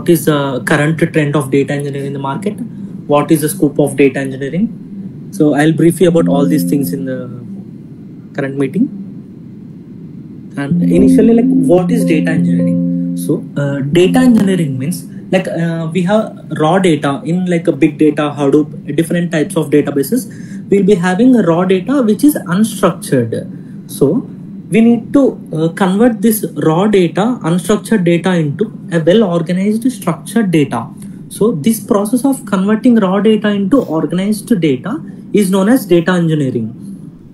is the current trend of data engineering in the market, what is the scope of data engineering. So I'll brief you about all these things in the current meeting. And initially, like, what is data engineering? So data engineering means like we have raw data in like a big data, Hadoop, different types of databases. We'll be having a raw data which is unstructured. So we need to convert this raw data, unstructured data, into a well-organized structured data. So this process of converting raw data into organized data is known as data engineering.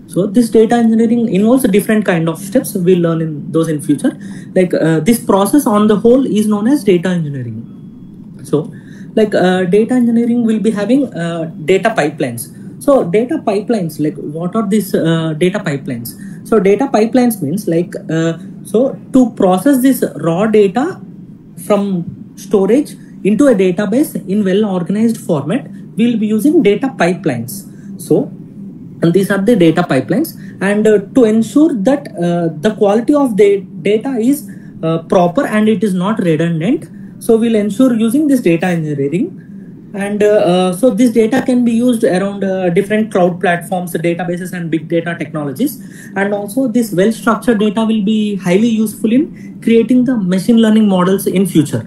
So this data engineering involves different kind of steps. We'll learn in those in future. Like this process on the whole is known as data engineering. So like data engineering will be having data pipelines. So data pipelines, like what are these data pipelines? So data pipelines means like so to process this raw data from storage into a database in well organized format, we'll be using data pipelines. So and these are the data pipelines, and to ensure that the quality of the data is proper and it is not redundant, so we'll ensure using this data engineering. And so this data can be used around different cloud platforms, databases, and big data technologies. And also this well structured data will be highly useful in creating the machine learning models in future.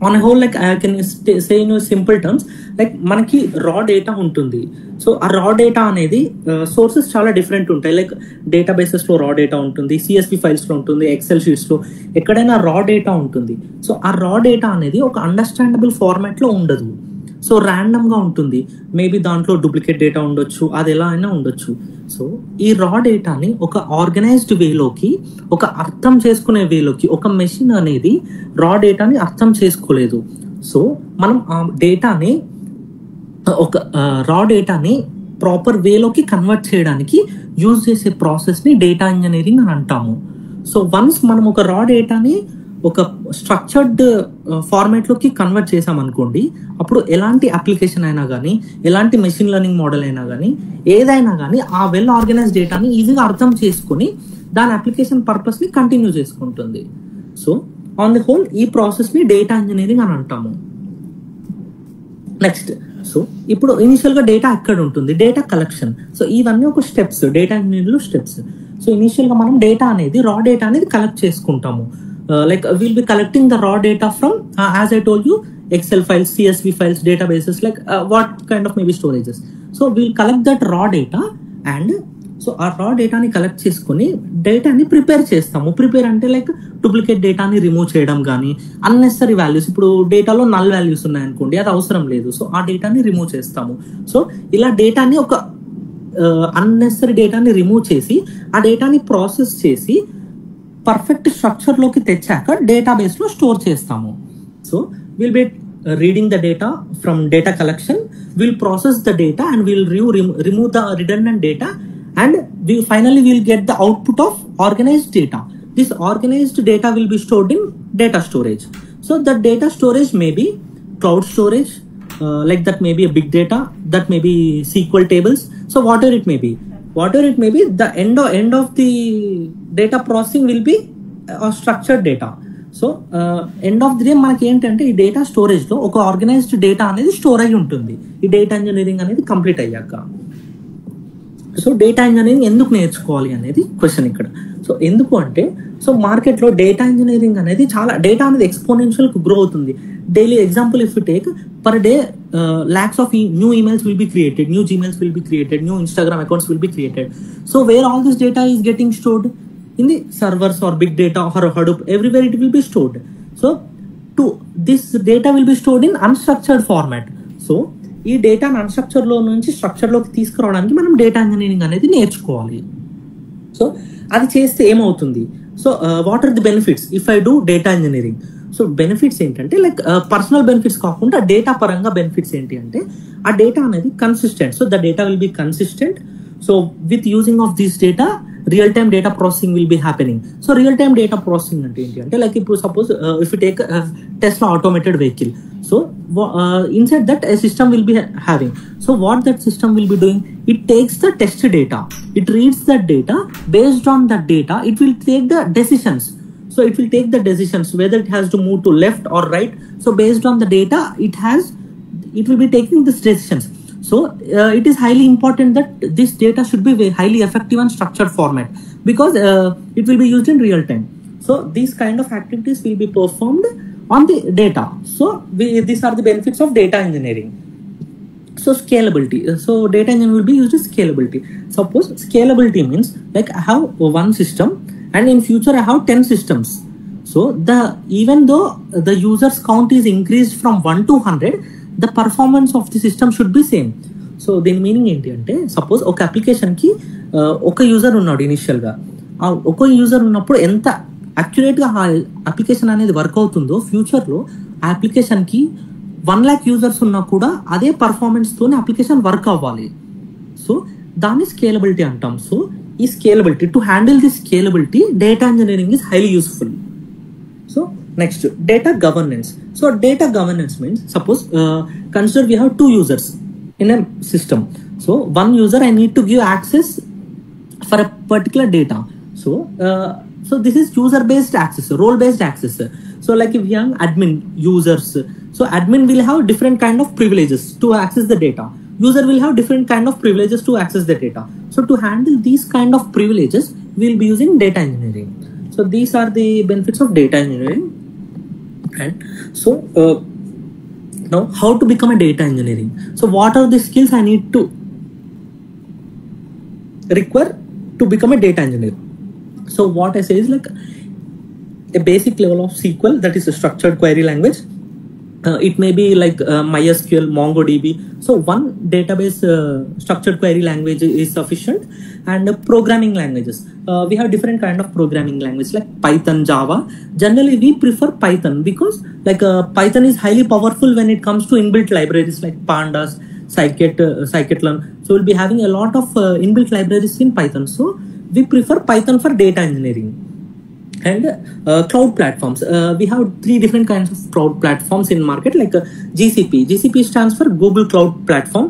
On a whole, like I can say in simple terms, like మనకి raw data ఉంటుంది. So ఆ raw data అనేది sources చాలా different ఉంటాయి. Like డేటాబేసెస్లో రా data ఉంటుంది, CSV ఫైల్స్లో ఉంటుంది, XL షీట్స్లో ఎక్కడైనా రా డేటా ఉంటుంది. సో ఆ రా డేటా అనేది ఒక అండర్స్టాండబుల్ ఫార్మాట్లో ఉండదు. సో ర్యాండమ్గా ఉంటుంది. మేబీ దాంట్లో డూప్లికేట్ డేటా ఉండొచ్చు, అది ఎలా అయినా ఉండొచ్చు. సో ఈ రా డేటాని ఒక ఆర్గనైజ్డ్ వేలోకి, ఒక అర్థం చేసుకునే వేలోకి, ఒక మెషిన్ అనేది రా డేటాని అర్థం చేసుకోలేదు. సో మనం ఆ డేటాని ఒక రా డేటాని ప్రాపర్ వేలోకి కన్వర్ట్ చేయడానికి యూజ్ చేసే ప్రాసెస్ని డేటా ఇంజనీరింగ్ అని అంటాము. సో వన్స్ మనం ఒక రా డేటాని ఒక స్ట్రక్చర్డ్ ఫార్మాట్లోకి కన్వర్ట్ చేసామనుకోండి, అప్పుడు ఎలాంటి అప్లికేషన్ అయినా కానీ, ఎలాంటి మెషిన్ లెర్నింగ్ మోడల్ అయినా కానీ, ఏదైనా కానీ ఆ వెల్ ఆర్గనైజ్ డేటాని ఈజీగా అర్థం చేసుకుని దాని అప్లికేషన్ పర్పస్ని కంటిన్యూ చేసుకుంటుంది. సో ఆన్ ది హోల్ ఈ ప్రాసెస్ని డేటా ఇంజనీరింగ్ అని అంటాము. నెక్స్ట్, సో ఇప్పుడు ఇనిషియల్గా డేటా ఎక్కడ ఉంటుంది? Data collection. సో ఇవన్నీ ఒక స్టెప్స్, డేటా ఇంజనీరింగ్లో స్టెప్స్. సో ఇనిషియల్గా మనం డేటా అనేది, రా డేటా అనేది కలెక్ట్ చేసుకుంటాము. Like we'll be collecting the raw data from as I told you, Excel files, CSV files, databases, like what kind of maybe storages. So we'll collect that raw data, and so ఆ raw data ని collect చేసుకుని డేటాని prepare చేస్తాము. Prepare అంటే like duplicate డేటాని remove చేయడం కానీ, unnecessary values, ఇప్పుడు డేటాలో నల్ వాల్యూస్ ఉన్నాయనుకోండి, అది అవసరం లేదు, సో ఆ డేటాని రిమూవ్ చేస్తాము. సో ఇలా డేటాని ఒక అన్నెసరీ డేటాని రిమూవ్ చేసి ఆ డేటాని ప్రాసెస్ చేసి పర్ఫెక్ట్ స్ట్రక్చర్లోకి తెచ్చాక డేటాబేస్లో స్టోర్ చేస్తాము. So will be reading the data from data collection, will process the data and will remove the redundant data, and finally we'll get the output of organized data. This organized data will be stored in data storage. So the data storage may be cloud storage, like that may be a big data, that may be SQL tables. So whatever it may be, the end of the data processing will be a structured data. So end of the day మనకి ఏంటంటే ఈ data స్టోరేజ్లో ఒక organised data అనేది store అయి ఉంటుంది ఈ data engineering అనేది complete అయ్యాక. సో డేటా ఇంజనీరింగ్ ఎందుకు నేర్చుకోవాలి అనేది క్వశ్చన్ ఇక్కడ. సో ఎందుకు అంటే, సో మార్కెట్లో డేటా ఇంజనీరింగ్ అనేది చాలా, డేటా అనేది ఎక్స్పోనెన్షియల్ గ్రో అవుతుంది. Daily example if you take, per day lakhs of new emails will be created, new Gmails will be created, new Instagram accounts will be created. So where all this data is getting stored? In the servers or big data or Hadoop, everywhere it will be stored. So this data will be stored in unstructured format. So ఈ డేటాను అన్స్ట్రక్చర్లో నుంచి స్ట్రక్చర్లోకి తీసుకురావడానికి మనం data engineering అనేది నేర్చుకోవాలి. So అది చేస్తే ఏమవుతుంది? So what are the benefits if I do data engineering? So benefits ఏంటంటే, లైక్ పర్సనల్ బెనిఫిట్స్ కాకుండా డేటా పరంగా బెనిఫిట్స్ ఏంటి అంటే, ఆ డేటా అనేది consistent. So the data will be consistent. So with using of this data real time data processing will be happening. So real time data processing అంటే ఏంటి అంటే, like ఇప్పుడు suppose if you take Tesla automated vehicle, so inside that a system will be having, so what that system will be doing, it takes the test data, it reads that data, based on that data it will take the decisions. So it will take the decisions whether it has to move to left or right. So based on the data, it will be taking these decisions. So it is highly important that this data should be very highly effective and structured format, because it will be used in real time. So these kind of activities will be performed on the data. So these are the benefits of data engineering. So scalability. So data engineering will be used as scalability. Suppose scalability means like I have one system and in future I have 10 systems. So even though the users count is increased from 1 to 100, the performance of the system should be same. So దీని meaning ఏంటి అంటే, suppose ఒక అప్లికేషన్కి ఒక user ఉన్నాడు ఇనిషియల్గా. ఆ ఒక user ఉన్నప్పుడు ఎంత అక్యురేట్గా ఆ అప్లికేషన్ అనేది వర్క్ అవుతుందో, ఫ్యూచర్లో ఆ అప్లికేషన్కి 1,00,000 యూజర్స్ ఉన్నా కూడా అదే పర్ఫార్మెన్స్తోనే అప్లికేషన్ వర్క్ అవ్వాలి. సో దాన్ని స్కేలబిలిటీ అంటాం. సో ఈ scalability, to handle this scalability, data engineering is highly useful. So next, data governance. So data governance means, suppose consider we have 2 users in a system. So one user I need to give access for a particular data. So this is user based access, role based access. So like if we have admin users, so admin will have different kind of privileges to access the data. User will have different kind of privileges to access the data. So to handle these kind of privileges, we will be using data engineering. So these are the benefits of data engineering. And so now how to become a data engineering? So what are the skills I need to require to become a data engineer? So what I say is like a basic level of SQL, that is a structured query language. It may be like MySQL, MongoDB. So one database structured query language is sufficient. And programming languages, we have different kind of programming language like Python, Java. Generally we prefer Python because like Python is highly powerful when it comes to inbuilt libraries like pandas, scikit-learn. So we'll be having a lot of inbuilt libraries in Python. So we prefer Python for data engineering. And cloud platforms, we have 3 different kinds of cloud platforms in market, like GCP. GCP stands for Google Cloud Platform.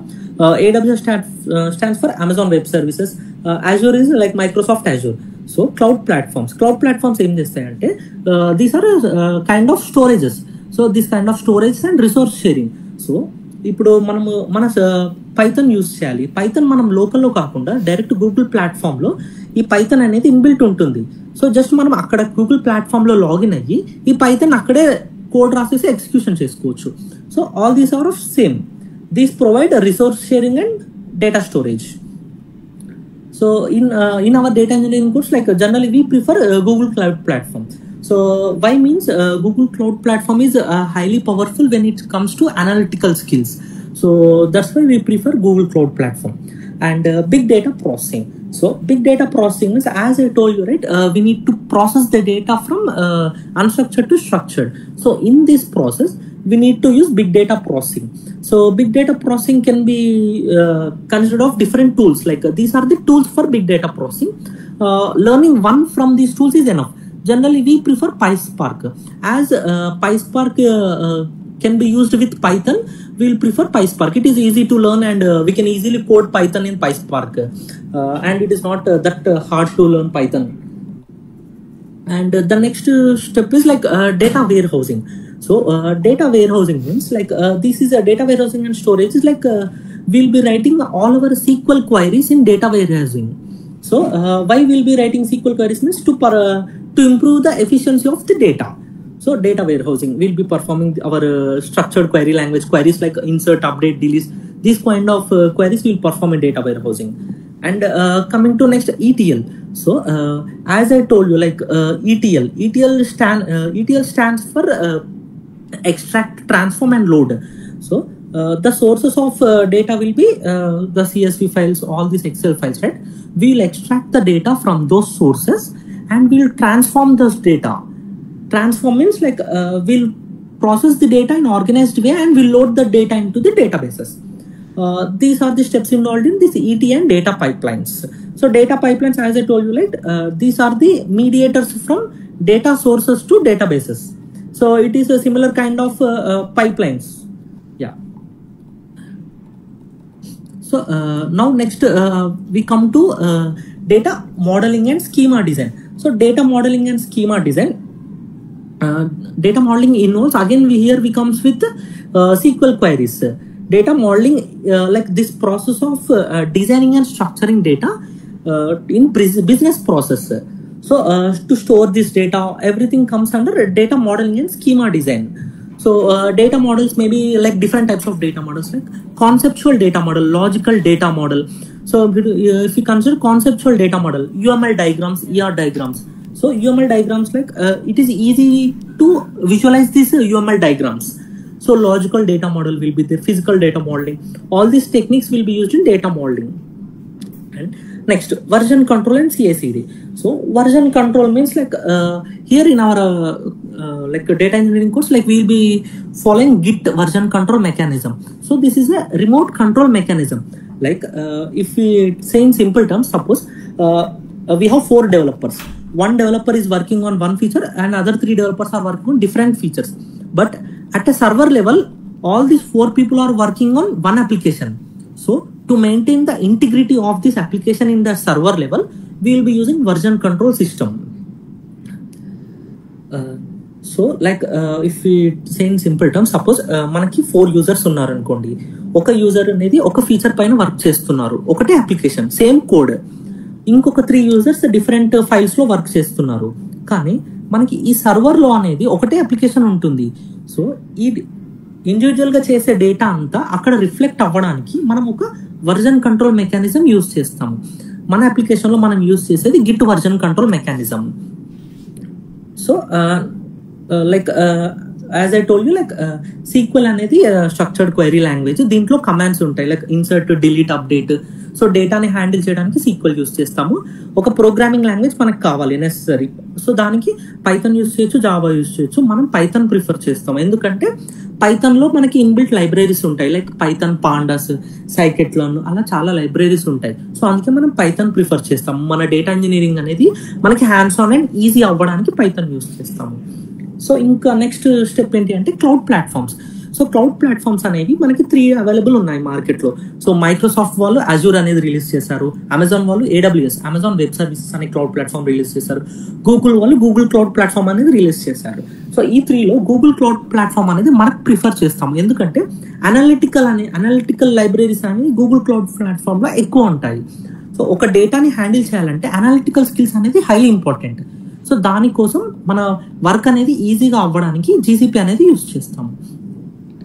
AWS stands for Amazon Web Services. Azure is like Microsoft Azure. So cloud platforms ఏం చేస్తాయంటే, these are kind of storages. So this kind of storage and resource sharing. So ఇప్పుడు మనము మన Python use చేయాలి. Python మనం లోకల్లో కాకుండా direct Google ప్లాట్ఫామ్లో ఈ పైథన్ అనేది ఇన్బిల్ట్ ఉంటుంది. సో జస్ట్ మనం అక్కడ గూగుల్ ప్లాట్ఫామ్లో లాగిన్ అయ్యి ఈ పైథన్ అక్కడే కోడ్ రాసేసి ఎగ్జిక్యూషన్ చేసుకోవచ్చు. So all these are of same. These provide resource sharing and data storage. So in our data engineering course, like generally we prefer Google Cloud Platform. So why means Google Cloud Platform is highly powerful when it comes to analytical skills. So that's why we prefer Google Cloud Platform. And big data processing. So big data processing is, as I told you, right, we need to process the data from unstructured to structured. So in this process, we need to use big data processing. So big data processing can be considered of different tools. Like these are the tools for big data processing. Learning one from these tools is enough. Generally, we prefer PySpark. As PySpark can be used with Python, we will prefer PySpark. It is easy to learn and we can easily code Python in PySpark. And it is not that hard to learn Python. And the next step is like data warehousing. So data warehousing means like this is a data warehousing and storage is like we'll be writing all our SQL queries in data warehousing. So why we'll be writing SQL queries means to improve the efficiency of the data. So data warehousing, we'll be performing our structured query language queries like insert, update, delete. These kind of queries will perform in data warehousing. And coming to next, ETL. So as I told you, like ETL stands for extract, transform and load. So the sources of data will be the CSV files, all these Excel files, right? We'll extract the data from those sources and we'll transform those data. Transform means like we'll process the data in organized way and we'll load the data into the databases. These are the steps involved in this ETL and data pipelines. So data pipelines, as I told you, right, these are the mediators from data sources to databases. So it is a similar kind of pipelines. Yeah. So now next we come to data modeling and schema design. So data modeling and schema design, data modeling involves, again here we comes with SQL queries. Data modeling, like this process of designing and structuring data in business process. So to store this data, everything comes under data modeling and schema design. So data models may be like different types of data models, like conceptual data model, logical data model. So if you consider conceptual data model, UML diagrams, ER diagrams. So UML diagrams, like it is easy to visualize these UML diagrams. So logical data model will be the physical data modeling. All these techniques will be used in data modeling. And next, version control and CI/CD. So version control means like here in our like data engineering course, like we will be following Git version control mechanism. So this is a remote control mechanism. Like if we say in simple terms, suppose we have 4 developers. One developer is working on one feature and other 3 developers are working on different features. But at a server level, all these 4 people are working on one application. So to maintain the integrity of this application in the server level, we will be using version control system. So like if we say in simple terms, suppose మనకి 4 users ఉన్నారు అనుకోండి. ఒక user అనేది ఒక feature పైన work చేస్తున్నారు, ఒకటే application, same code. ఇంకొక 3 యూజర్స్ డిఫరెంట్ ఫైల్స్ లో వర్క్ చేస్తున్నారు. కానీ మనకి ఈ సర్వర్ లో అనేది ఒకటే అప్లికేషన్ ఉంటుంది. సో ఈ ఇండివిజువల్ గా చేసే డేటా అంతా అక్కడ రిఫ్లెక్ట్ అవ్వడానికి మనం ఒక వర్జన్ కంట్రోల్ మెకానిజం యూజ్ చేస్తాము. మన అప్లికేషన్ లో మనం యూజ్ చేసేది Git version control mechanism. So like as I told you, like SQL అనేది స్ట్రక్చర్డ్ క్వైరీ లాంగ్వేజ్. దీంట్లో కమాండ్స్ ఉంటాయి, like insert, delete, update. So డేటాని హ్యాండిల్ చేయడానికి SQL యూజ్ చేస్తాము. ఒక ప్రోగ్రామింగ్ లాంగ్వేజ్ మనకు కావాలి నెసెసరీ. సో దానికి పైథాన్ యూజ్ చేయొచ్చు, జావా యూజ్ చేయొచ్చు. మనం పైథాన్ ప్రిఫర్ చేస్తాం, ఎందుకంటే పైథాన్ లో మనకి ఇన్బిల్ట్ లైబ్రరీస్ ఉంటాయి, లైక్ పైథాన్ పాండాస్, సైకెట్లాన్, అలా చాలా లైబ్రరీస్ ఉంటాయి. సో అందుకే మనం పైథాన్ ప్రిఫర్ చేస్తాం. మన డేటా ఇంజనీరింగ్ అనేది మనకి హ్యాండ్స్ ఆన్ అండ్ ఈజీ అవ్వడానికి పైథాన్ యూజ్ చేస్తాము. సో ఇంకా నెక్స్ట్ స్టెప్ ఏంటి అంటే cloud platforms. So cloud platforms అనేవి మనకి 3 అవైలబుల్ ఉన్నాయి మార్కెట్ లో. సో మైక్రోసాఫ్ట్ వాళ్ళు అజూర్ అనేది రిలీజ్ చేశారు, అమెజాన్ వాళ్ళు AWS, అమెజాన్ వెబ్ సర్వీసెస్ అనే క్లౌడ్ ప్లాట్ఫామ్ రిలీజ్ చేశారు, గూగుల్ వాళ్ళు గూగుల్ క్లౌడ్ ప్లాట్ఫామ్ అనేది రిలీజ్ చేశారు. సో ఈ 3లో గూగుల్ క్లౌడ్ ప్లాట్ఫామ్ అనేది మనకు ప్రిఫర్ చేస్తాం, ఎందుకంటే అనలిటికల్ లైబ్రరీస్ అనేవి గూగుల్ క్లౌడ్ ప్లాట్ఫామ్ లో ఎక్కువ ఉంటాయి. సో ఒక డేటాని హ్యాండిల్ చేయాలంటే అనలిటికల్ స్కిల్స్ అనేది హైలీ ఇంపార్టెంట్. సో దానికోసం మన వర్క్ అనేది ఈజీగా అవ్వడానికి GCP అనేది యూజ్ చేస్తాము.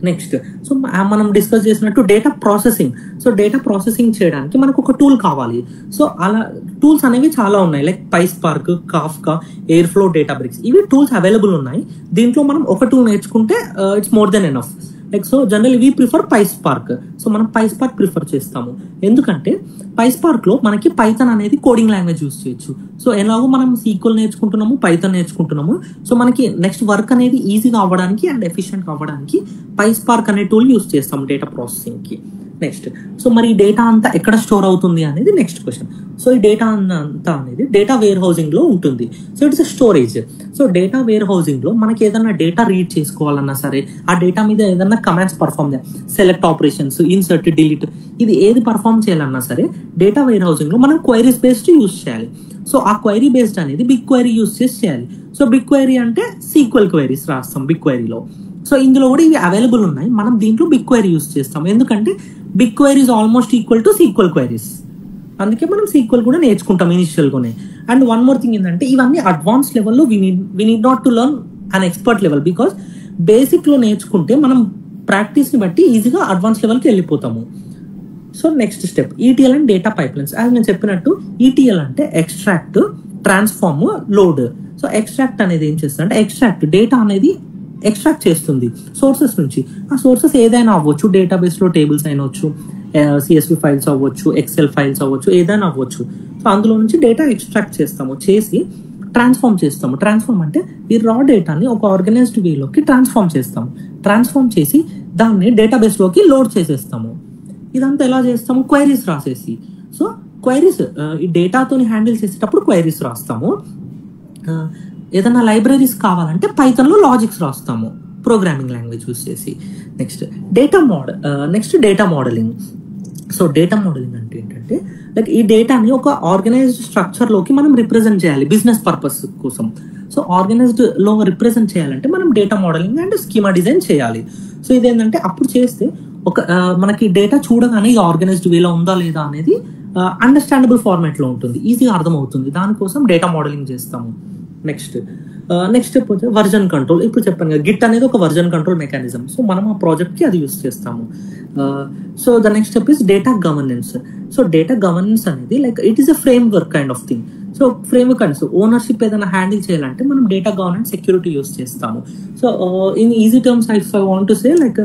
నెక్స్ట్, సో మనం డిస్కస్ చేసినట్టు data processing. So data processing చేయడానికి మనకు ఒక టూల్ కావాలి. సో అలా టూల్స్ అనేవి చాలా ఉన్నాయి, like PySpark, Kafka, Airflow, Databricks. ఇవి టూల్స్ అవైలబుల్ ఉన్నాయి. దీంట్లో మనం ఒక టూల్ నేర్చుకుంటే it's more than enough. Like so general we prefer PySpark. So మనం PySpark ప్రిఫర్ చేస్తాము, ఎందుకంటే PySpark లో మనకి పైథాన్ అనేది కోడింగ్ లాంగ్వేజ్ యూజ్ చేయొచ్చు. సో ఎలాగో మనం SQL నేర్చుకుంటున్నాము, పైథాన్ నేర్చుకుంటున్నాము. సో మనకి నెక్స్ట్ వర్క్ అనేది ఈజీగా అవ్వడానికి అండ్ ఎఫిషియెంట్ అవ్వడానికి PySpark అనే టూల్ యూజ్ చేస్తాము డేటా ప్రాసెసింగ్ కి. నెక్స్ట్, సో మరి ఈ డేటా అంతా ఎక్కడ స్టోర్ అవుతుంది అనేది నెక్స్ట్ క్వశ్చన్. సో ఈ డేటా అంతా అనేది డేటా వేర్ హౌసింగ్ లో ఉంటుంది. So it's storage. So data warehousing లో మనకి ఏదైనా డేటా రీడ్ చేసుకోవాలన్నా సరే, ఆ డేటా మీద ఏదైనా కమాండ్స్ పర్ఫామ్ చేయాలి, సెలెక్ట్ ఆపరేషన్స్, ఇన్సర్ట్, డిలీట్, ఇది ఏది పర్ఫామ్ చేయాలన్నా సరే డేటా వేర్ హౌసింగ్ లో మనం క్వైరీస్ బేస్డ్ యూజ్ చేయాలి. సో ఆ క్వైరీ బేస్డ్ అనేది బిగ్ క్వైరీ యూజ్ చేసి చేయాలి. సో బిగ్ క్వైరీ అంటే SQL క్వైరీస్ రాస్తాం బిగ్ క్వైరీలో. సో ఇందులో కూడా ఇవి అవైలబుల్ ఉన్నాయి. మనం దీంట్లో బిగ్ క్వైరీ యూజ్ చేస్తాం, ఎందుకంటే big query is almost equal to SQL queries. అందుకే మనం SQL కూడా నేర్చుకుంటాం ఇనిషియల్ గానే. అండ్ వన్ మోర్ థింగ్ ఏంటంటే ఇవన్నీ అడ్వాన్స్ లెవెల్లో we need not to learn an expert level, because basic లో నేర్చుకుంటే మనం ప్రాక్టీస్ ని బట్టి ఈజీగా అడ్వాన్స్ లెవెల్కి వెళ్ళిపోతాము. So next step ETL and data pipelines. As నేను చెప్పినట్టు ETL అంటే extract, transform, load. So extract అనేది ఏం చేస్తుంది అంటే ఎక్స్ట్రాక్ట్ డేటా అనేది ఎక్స్ట్రాక్ట్ చేస్తుంది సోర్సెస్ నుంచి. ఆ సోర్సెస్ ఏదైనా అవ్వచ్చు, డేటాబేస్ లో టేబుల్స్ అయినవచ్చు, CSV ఫైల్స్ అవ్వచ్చు, ఎక్సెల్ ఫైల్స్ అవ్వచ్చు, ఏదైనా అవ్వచ్చు. సో అందులో నుంచి డేటా ఎక్స్ట్రాక్ట్ చేసి ట్రాన్స్ఫార్మ్ చేస్తాము. ట్రాన్స్ఫార్మ్ అంటే ఈ రా డేటాని ఒక ఆర్గనైజ్డ్ వేలోకి ట్రాన్స్ఫార్మ్ చేస్తాము. ట్రాన్స్ఫార్మ్ చేసి దాన్ని డేటాబేస్ లోకి లోడ్ చేసేస్తాము. ఇదంతా ఎలా చేస్తాము? క్వైరీస్ రాసేసి. సో క్వైరీస్ ఈ డేటాతో హ్యాండిల్ చేసేటప్పుడు క్వైరీస్ రాస్తాము. ఏదైనా లైబ్రరీస్ కావాలంటే పైథాన్ లో లాజిక్స్ రాస్తాము ప్రోగ్రామింగ్ లాంగ్వేజ్ యూజ్ చేసి. Next data modelling. So data modeling అంటే ఏంటంటే లైక్ ఈ డేటాని ఒక ఆర్గనైజ్డ్ స్ట్రక్చర్ లోకి మనం రిప్రజెంట్ చేయాలి బిజినెస్ పర్పస్ కోసం. సో ఆర్గనైజ్డ్ లో రిప్రజెంట్ చేయాలంటే మనం data modelling and schema design చేయాలి. సో ఇదేంటంటే అప్పుడు చేస్తే ఒక మనకి డేటా చూడగానే ఈ ఆర్గనైజ్డ్ వేలో ఉందా లేదా అనేది అండర్స్టాండబుల్ ఫార్మాట్ లో ఉంటుంది, ఈజీగా అర్థమవుతుంది. దానికోసం డేటా మోడలింగ్ చేస్తాము. నెక్స్ట్ స్టెప్ వచ్చి వర్జన్ కంట్రోల్. ఇప్పుడు చెప్పాను కదా, గిట్ అనేది ఒక వర్జన్ కంట్రోల్ మెకానిజం. సో మనం ఆ ప్రాజెక్ట్ కి అది యూస్ చేస్తాము. So the next step is data governance. So data governance అనేది like it is a framework kind of thing. So framework అంటే ఓనర్షిప్ ఏదైనా హ్యాండిల్ చేయాలంటే మనం డేటా గవర్నెన్స్ సెక్యూరిటీ యూస్ చేస్తాము. So in easy terms if I want to say like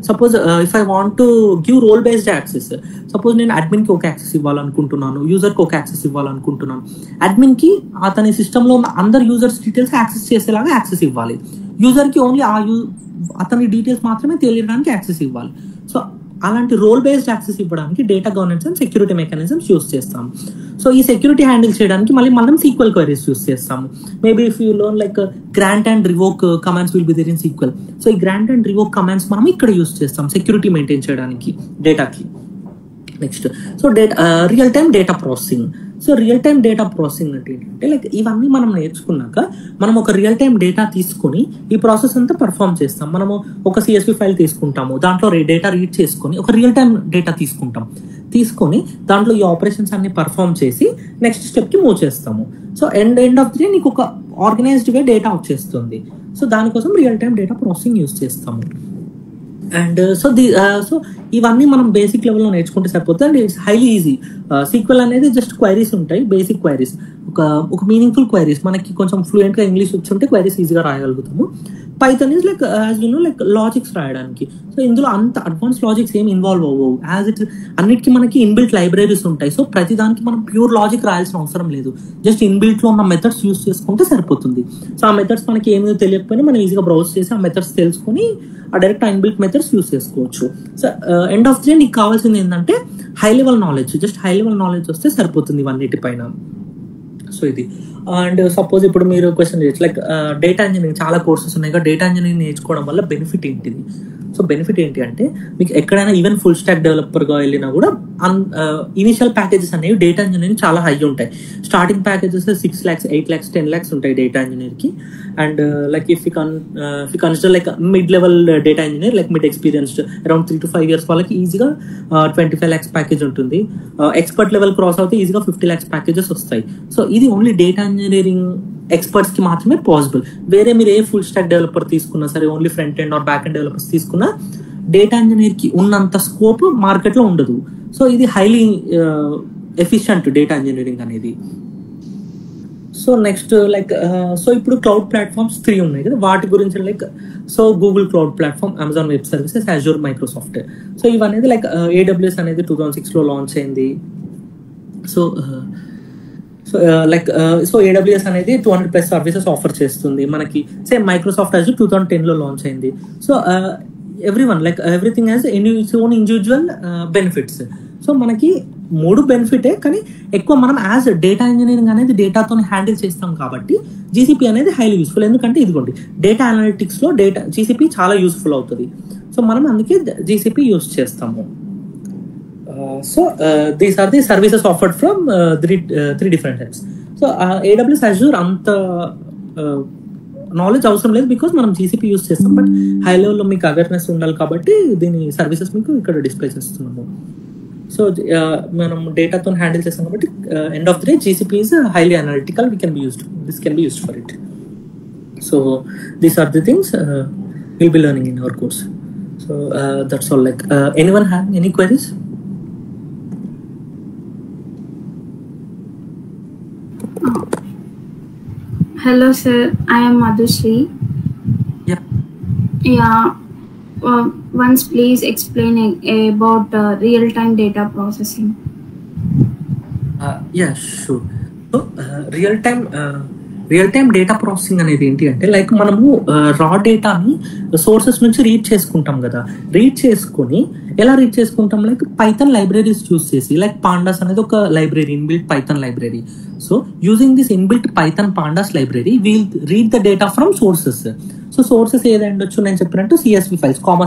suppose if I want to give role based access, suppose నేను admin కి ఒక access ఇవ్వాలనుకుంటున్నాను, user కి ఒక యాక్సెస్ ఇవ్వాలనుకుంటున్నాను. అడ్మిన్ కి అతని సిస్టమ్ లో ఉన్న అందరు యూజర్స్ డీటెయిల్స్ యాక్సెస్ చేసేలాగా యాక్సెస్ ఇవ్వాలి. యూజర్ కి ఓన్లీ అతని డీటెయిల్స్ మాత్రమే తెలియడానికి యాక్సెస్ ఇవ్వాలి. సో అలాంటి రోల్ బేస్డ్ యాక్సెస్ ఇవ్వడానికి data governance and security mechanisms use చేస్తాం. సో ఈ సెక్యూరిటీ హ్యాండిల్ చేయడానికి మళ్ళీ మనం SQL క్వైరీస్ యూస్ చేస్తాము. Maybe if you learn like grant and revoke commands will be there in SQL. So ఈ grant and revoke commands మనం ఇక్కడ use చేస్తాం సెక్యూరిటీ మెయింటైన్ చేయడానికి డేటాకి. Next real time data processing. So real time data processing అంటే ఏంటంటే like ఇవన్నీ మనం నేర్చుకున్నాక మనం ఒక రియల్ టైమ్ డేటా తీసుకొని ఈ ప్రాసెస్ అంతా పర్ఫామ్ చేస్తాం. మనము ఒక CSV ఫైల్ తీసుకుంటాము, దాంట్లో డేటా రీడ్ చేసుకొని ఒక రియల్ టైమ్ డేటా తీసుకొని దాంట్లో ఈ ఆపరేషన్స్ అన్ని పర్ఫామ్ చేసి నెక్స్ట్ స్టెప్ కి మూవ్ చేస్తాము. So end of the day నీకు ఒక ఆర్గనైజ్డ్ వే డేటా వచ్చేస్తుంది. సో దానికోసం real time data processing use చేస్తాము. అండ్ సో ఇవన్నీ మనం బేసిక్ లెవెల్లో నేర్చుకుంటే సరిపోతుంది. And it's highly easy. SQL అనేది జస్ట్ క్వైరీస్ ఉంటాయి, బేసిక్ క్వైరీస్, ఒక మీనింగ్ఫుల్ క్వైరీస్. మనకి కొంచెం ఫ్లూయెంట్ గా ఇంగ్లీష్ వచ్చి ఉంటే క్వైరీస్ ఈజీగా రాయగలుగుతాము. Python is like as you know like logics రాయడానికి. సో ఇందులో అంత అడ్వాన్స్ లాజిక్స్ ఏం ఇన్వాల్వ్ అవ్వవు. యాజ్ ఇట్ అన్నిటికీ మనకి ఇన్బిల్ట్ లైబ్రరీస్ ఉంటాయి. సో ప్రతి దానికి మనం ప్యూర్ లాజిక్ రాయాల్సిన అవసరం లేదు. జస్ట్ ఇన్బిల్ట్ లో ఉన్న మెథడ్స్ యూస్ చేసుకుంటే సరిపోతుంది. సో ఆ మెథడ్స్ మనకి ఏమీ తెలియకపోయినా మనం ఈజీగా బ్రౌజ్ చేసి ఆ మెథడ్స్ తెలుసుకొని ఆ డైరెక్ట్ ఇన్బిల్ట్ మెథడ్స్ యూస్ చేసుకోవచ్చు. So end of the day నీకు కావాల్సింది ఏంటంటే high level knowledge. Just high level knowledge వస్తే సరిపోతుంది ఇవన్నిటిపైన. సో ఇది. అండ్ సపోజ్ ఇప్పుడు మీరు క్వశ్చన్ చేయొచ్చు లైక్ డేటా ఇంజనీరింగ్ చాలా కోర్సెస్ ఉన్నాయి కదా, డేటా ఇంజనీరింగ్ నేర్చుకోవడం వల్ల బెనిఫిట్ ఏంటిది? సో బెనిఫిట్ ఏంటి అంటే మీకు ఎక్కడైనా ఈవెన్ ఫుల్ స్టాక్ డెవలపర్గా వెళ్ళినా కూడా ఇనిషియల్ ప్యాకేజెస్ అనేవి డేటా ఇంజనీరింగ్ చాలా హై ఉంటాయి. Starting packages 6 lakhs, 8 lakhs, 10 lakhs ఉంటాయి డేటా ఇంజనీర్కి. And like if you consider like mid level data engineer like mid experienced around 3 to 5 years వాళ్ళకి ఈజీగా 25 lakhs ప్యాకేజ్ ఉంటుంది. ఎక్స్పర్ట్ లెవెల్ క్రాస్ అవుతే ఈజీగా 50 lakhs ప్యాకేజెస్ వస్తాయి. సో ఇది ఓన్లీ డేటా ఇంజనీరింగ్ ఎక్స్పర్ట్స్ కి మాత్రమే పాసిబుల్. వేరే మీరు ఏ ఫుల్ స్టాక్ డెవలపర్ తీసుకున్నా సరే, only front end or back end developers తీసుకున్నా డేటా ఇంజనీర్ కి ఉన్నంత స్కోప్ మార్కెట్ లో ఉండదు. సో ఇది హైలీ ఎఫిషియంట్ డేటా ఇంజనీరింగ్ అనేది. సో నెక్స్ట్ లైక్ సో ఇప్పుడు క్లౌడ్ ప్లాట్ఫామ్స్ 3 ఉన్నాయి కదా, వాటి గురించి like so Google cloud platform, Amazon web services, Azure, Microsoft. So ఇవనేది లైక్ AWS అనేది 2006 లో లాంచ్ అయింది. సో AWS అనేది 200+ సర్వీసెస్ ఆఫర్ చేస్తుంది మనకి. సేమ్ మైక్రోసాఫ్ట్ అజూర్ 2010 లో లాంచ్ అయింది. So everyone like everything has its own individual benefits. So మనకి 3 బెనిఫిటే, కానీ ఎక్కువ మనం యాజ్ డేటా ఇంజనీరింగ్ అనేది డేటాతో హ్యాండిల్ చేస్తాం కాబట్టి GCP అనేది హైలీ యూస్ఫుల్. ఎందుకంటే ఇదిగోండి డేటా అనలిటిక్స్ లో GCP చాలా యూస్ఫుల్ అవుతుంది. సో మనం అందుకే GCP యూస్ చేస్తాము. So these are the services offered from three different types. So AWS Azure అంత నాలెడ్జ్ అవసరం లేదు, బికాస్ మనం GCP యూస్ చేస్తాం. బట్ హై లెవెల్లో మీకు అవేర్నెస్ ఉండాలి కాబట్టి దీని సర్వీసెస్ మీకు ఇక్కడ డిస్ప్లే చేస్తున్నాము. సో మనం డేటాతో హ్యాండిల్ చేస్తాం కాబట్టి end of the day GCP is highly analytical. This can be used for it. So these are the things we'll be learning in our course. So that's all. Like anyone have any queries? Hello sir, I am Madhusri. Yeah. Once please explain about real-time data processing. Yeah, sure. So real time data processing అనేది ఏంటి అంటే like మనము రా డేటాని sources నుంచి read చేసుకుంటాం కదా. Read చేసుకొని ఎలా రీడ్ చేసుకుంటాం, లైక్ పైథాన్ లైబ్రరీస్ చూస్ చేసి, లైక్ పాండాస్ అనేది ఒక library, inbuilt python library. So using this inbuilt python pandas library we'll read the data from sources. So sources ఏదైనా ఉండొచ్చు, నేను చెప్పినట్టు CSV files, comma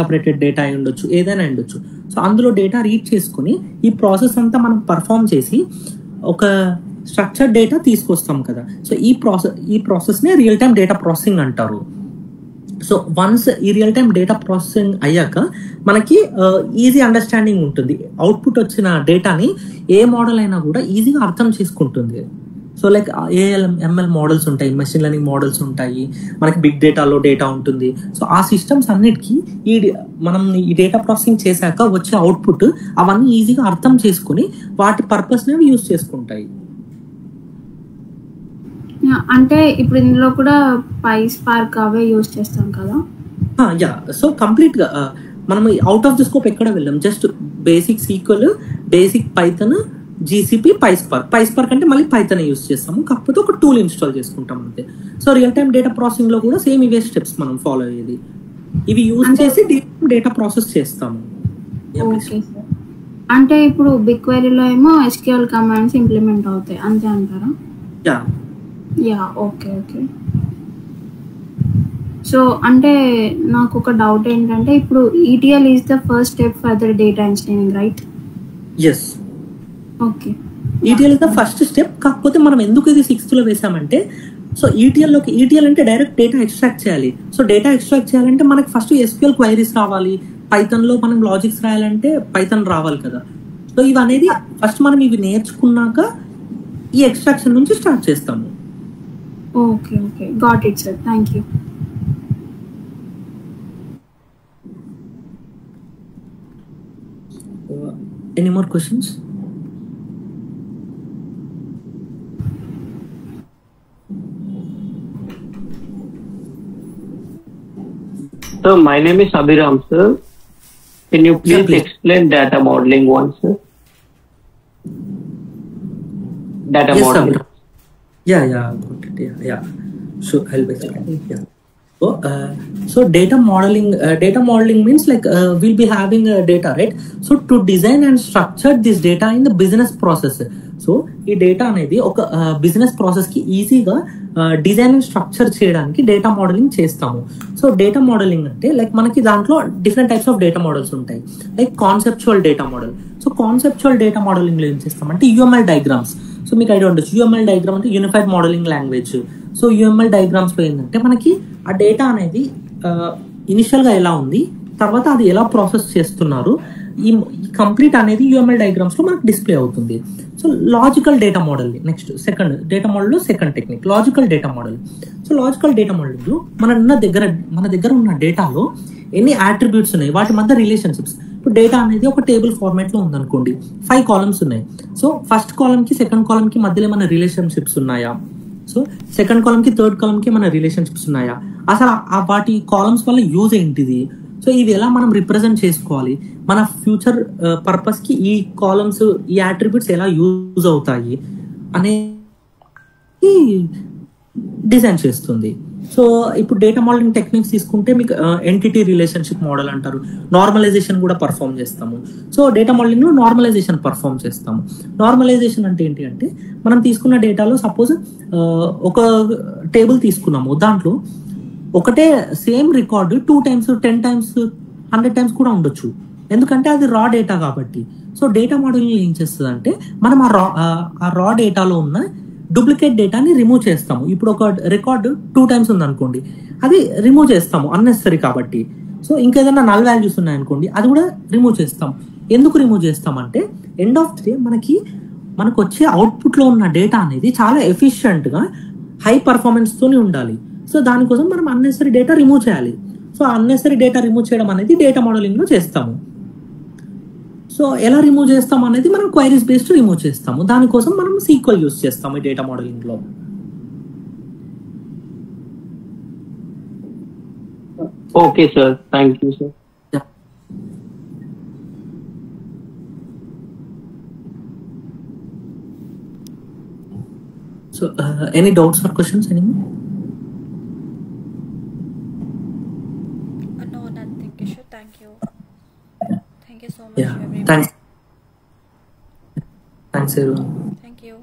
separated data అయి ఉండొచ్చు, ఏదైనా ఉండొచ్చు. సో అందులో డేటా రీడ్ చేసుకుని ఈ ప్రాసెస్ అంతా మనం పర్ఫామ్ చేసి ఒక స్ట్రక్చర్డ్ డేటా తీసుకొస్తాం కదా. సో ఈ ప్రాసెస్నే రియల్ టైమ్ డేటా ప్రాసెసింగ్ అంటారు. సో వన్స్ ఈ రియల్ టైమ్ డేటా ప్రాసెసింగ్ అయ్యాక మనకి ఈజీ అండర్స్టాండింగ్ ఉంటుంది. అవుట్పుట్ వచ్చిన డేటాని ఏ మోడల్ అయినా కూడా ఈజీగా అర్థం చేసుకుంటుంది. సో లైక్ ఎంఎల్ మోడల్స్ ఉంటాయి, మెషిన్ లెర్నింగ్ మోడల్స్ ఉంటాయి, మనకి బిగ్ డేటాలో డేటా ఉంటుంది. సో ఆ సిస్టమ్స్ అన్నిటికీ మనం ఈ డేటా ప్రాసెసింగ్ చేశాక వచ్చే అవుట్పుట్ అవన్నీ ఈజీగా అర్థం చేసుకుని వాటి పర్పస్ని యూజ్ చేసుకుంటాయి. అంటే ఇప్పుడు ఇందులో కూడా PySpark అవే యూజ్ చేస్తాం కదా. యా, సో కంప్లీట్ గా మనం అవుట్ ఆఫ్ ది స్కోప్ ఎక్కడ వెళ్ళాం. Just basic sequel, basic Python, GCP, PySpark అంటే మళ్ళీ పైథాన్ యూజ్ చేస్తాము, కాకపోతే ఒక టూల్ ఇన్స్టాల్ చేసుకుంటాం అంతే. So real time data processing లో కూడా సేమ్ ఇవే స్టెప్స్ మనం ఫాలో అయ్యేది. ఇవి యూజ్ చేసి డేటా ప్రాసెస్ చేస్తాము. అంటే ఇప్పుడు BigQueryలో ఏమో SQL కమాండ్స్ ఇంప్లిమెంట్ అవుతాయి అంతే అంటారా? Yeah, okay. సో అంటే నాకు ఒక డౌట్ ఏంటంటే ఇప్పుడు ETL is the first step for the data engineering, right? Yes, ETL is the first step. కాకపోతే మనం ఎందుకు ఇది 6th లో వేసామంటే, సో ETL అంటే డైరెక్ట్ డేటా ఎక్స్ట్రాక్ట్ చేయాలి. సో డేటా ఎక్స్ట్రాక్ట్ చేయాలంటే మనకి ఫస్ట్ SQL క్వైరీస్ రావాలి, పైథాన్లో మనం లాజిక్స్ రాయాలంటే పైథాన్ రావాలి కదా. సో ఇవి అనేది ఫస్ట్ మనం ఇవి నేర్చుకున్నాక ఈ ఎక్స్ట్రాక్షన్ నుంచి స్టార్ట్ చేస్తాము. Okay, got it sir, thank you. Any more questions? So my name is Abhiram, sir. Can you please explain data modeling once, sir? Data modeling. Yeah, got it. Yeah. Sure, I'll explain. Yeah. So data modeling means like we'll be having data, right? So to design and structure this data in the business process. So ఈ data అనేది ఒక business ప్రాసెస్కి ఈజీగా design and structure చేయడానికి data modeling చేస్తాము. So data modeling అంటే like మనకి దాంట్లో different types of data models ఉంటాయి. Like conceptual data model. So conceptual data మోడలింగ్లో ఏం చేస్తామంటే UML డయాగ్రామ్స్. సో మీకు ఐడియా ఉండొచ్చు, UML డయాగ్రామ్ అంటే unified modeling language. So UML డయాగ్రామ్స్లో ఏంటంటే మనకి ఆ డేటా అనేది ఇనిషియల్గా ఎలా ఉంది, తర్వాత అది ఎలా ప్రాసెస్ చేస్తున్నారు, ఈ కంప్లీట్ అనేది UML డయాగ్రామ్స్లో మనకు డిస్ప్లే అవుతుంది. So logical data model next second data మోడల్లో second technique logical data model. So logical data మోడల్లో మన దగ్గర ఉన్న డేటాలో ఎన్ని అట్రిబ్యూట్స్ ఉన్నాయి, వాటి మధ్య రిలేషన్షిప్స్. ఇప్పుడు డేటా అనేది ఒక టేబుల్ ఫార్మాట్లో ఉందనుకోండి, 5 కాలమ్స్ ఉన్నాయి. సో ఫస్ట్ కాలమ్కి సెకండ్ కాలమ్కి మధ్యలో ఏమైనా రిలేషన్షిప్స్ ఉన్నాయా, సో సెకండ్ కాలమ్కి థర్డ్ కాలమ్కి మన రిలేషన్షిప్స్ ఉన్నాయా, అసలు వాటి కాలమ్స్ వల్ల యూజ్ ఏంటిది, సో ఇవి ఎలా మనం రిప్రజెంట్ చేసుకోవాలి, మన ఫ్యూచర్ పర్పస్కి ఈ కాలమ్స్ ఈ అట్రిబ్యూట్స్ ఎలా యూజ్ అవుతాయి అనేది డిజైన్ చేస్తుంది. సో ఇప్పుడు డేటా మోడలింగ్ టెక్నిక్స్ తీసుకుంటే మీకు ఎంటిటీ రిలేషన్షిప్ మోడల్ అంటారు. నార్మలైజేషన్ కూడా పర్ఫామ్ చేస్తాము. సో డేటా మోడలింగ్లో నార్మలైజేషన్ పర్ఫామ్ చేస్తాము. నార్మలైజేషన్ అంటే ఏంటి అంటే మనం తీసుకున్న డేటాలో సపోజ్ ఒక టేబుల్ తీసుకున్నాము, దాంట్లో ఒకటే same record 2 times 10 times 100 times కూడా ఉండొచ్చు, ఎందుకంటే అది రా డేటా కాబట్టి. సో డేటా మోడలింగ్ ఏం చేస్తుంది అంటే మనం ఆ రా డేటాలో ఉన్న డూప్లికేట్ డేటాని రిమూవ్ చేస్తాము. ఇప్పుడు ఒక రికార్డు 2 times ఉందనుకోండి, అది రిమూవ్ చేస్తాము అన్నెసరీ కాబట్టి. సో ఇంకేదైనా నల్ వాల్యూస్ ఉన్నాయనుకోండి, అది కూడా రిమూవ్ చేస్తాం. ఎందుకు రిమూవ్ చేస్తామంటే ఎండ్ ఆఫ్ ది డే మనకు వచ్చే అవుట్పుట్లో ఉన్న డేటా అనేది చాలా ఎఫిషియెంట్గా హై పర్ఫార్మెన్స్తోనే ఉండాలి. సో దానికోసం మనం అన్నెసరీ డేటా రిమూవ్ చేయాలి. సో అన్నెసరీ డేటా రిమూవ్ చేయడం అనేది డేటా మోడలింగ్లో చేస్తాము. సో ఎలా రిమూవ్ చేస్తాం అనేది మనం క్వైరీస్ బేస్డ్ రిమూవ్ చేస్తాము. దానికోసం మనం SQL యూస్ చేస్తాము ఈ డేటా మోడలింగ్లో. Okay sir, thank you sir. So any doubts or questions anymore? No, nothing. Kishore, thank you. Thank you so much. Yeah, thanks everyone. Thank you.